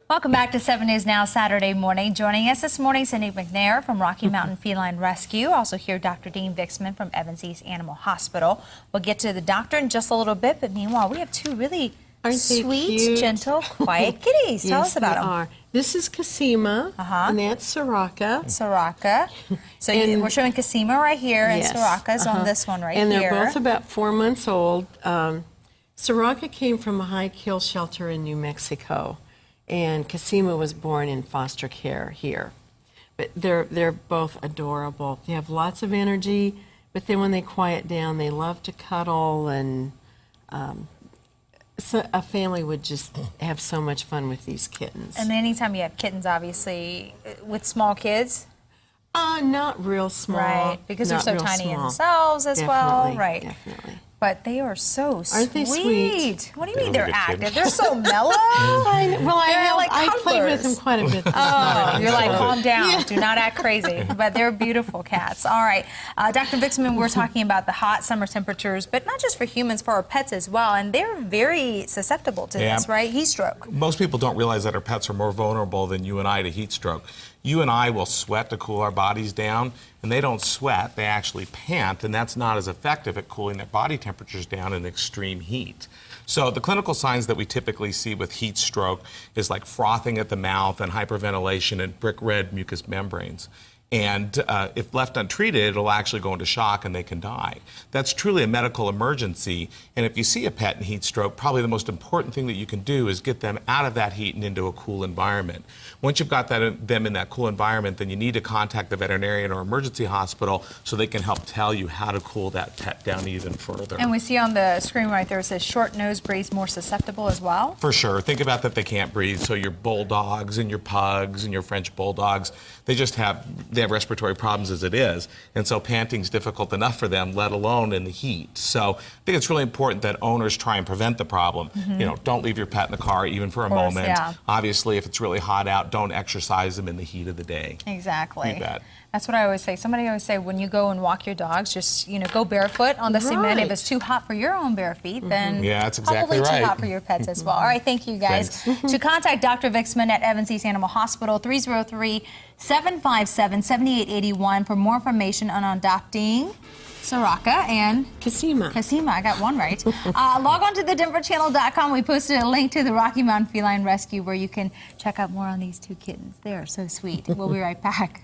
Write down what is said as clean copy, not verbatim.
Welcome back to 7 News Now Saturday morning. Joining us this morning, Cindy McNair from Rocky Mountain Feline Rescue. Also here, Dr. Dean Vixman from Evans East Animal Hospital. We'll get to the doctor in just a little bit, but meanwhile, we have two really sweet, gentle, quiet kitties. Tell us about them. This is Cassima, and that's Soraka. Soraka. So we're showing Cassima right here, and Soraka's on this one right here. And they're both about 4 months old. Soraka came from a high kill shelter in New Mexico, and Cassima was born in foster care here. But they're both adorable. They have lots of energy, but then when they quiet down, they love to cuddle, and so a family would just have so much fun with these kittens. And anytime you have kittens, obviously, with small kids? Not real small. Right, because they're so tiny in themselves as well. Right. Definitely. But they are so sweet. Aren't they sweet? What do you mean they're active? They're so mellow. I played with them quite a bit this morning. You're like, calm down. Do not act crazy. But they're beautiful cats. All right. Dr. Vixman, we're talking about the hot summer temperatures, but not just for humans, for our pets as well. And they're very susceptible to this, right? Heat stroke. Most people don't realize that our pets are more vulnerable than you and I to heat stroke. You and I will sweat to cool our bodies down, and they don't sweat, they actually pant, and that's not as effective at cooling their body temperatures down in extreme heat. So the clinical signs that we typically see with heat stroke is like frothing at the mouth and hyperventilation and brick red mucous membranes. And if left untreated, it'll actually go into shock and they can die. That's truly a medical emergency. And if you see a pet in heat stroke, probably the most important thing that you can do is get them out of that heat and into a cool environment. Once you've got them in that cool environment, then you need to contact the veterinarian or emergency hospital so they can help tell you how to cool that pet down even further. And we see on the screen right there, it says short nose breeds more susceptible as well? For sure. Think about that they can't breathe. So your bulldogs and your pugs and your French bulldogs, they have respiratory problems as it is, and so panting's difficult enough for them, let alone in the heat. So I think it's really important that owners try and prevent the problem. You know, don't leave your pet in the car even for a moment. Yeah. Obviously, if it's really hot out, don't exercise them in the heat of the day. Exactly. You bet. That's what I always say. Somebody always say when you go and walk your dogs, just go barefoot on the cement. If it's too hot for your own bare feet, then that's exactly probably too hot for your pets as well. All right, thank you guys. To contact Dr. Vixman at Evans East Animal Hospital, 303-757-7881 for more information on adopting Soraka and Cassima. Cassima, I got one right. Log on to thedenverchannel.com. We posted a link to the Rocky Mountain Feline Rescue where you can check out more on these two kittens. They are so sweet. We'll be right back.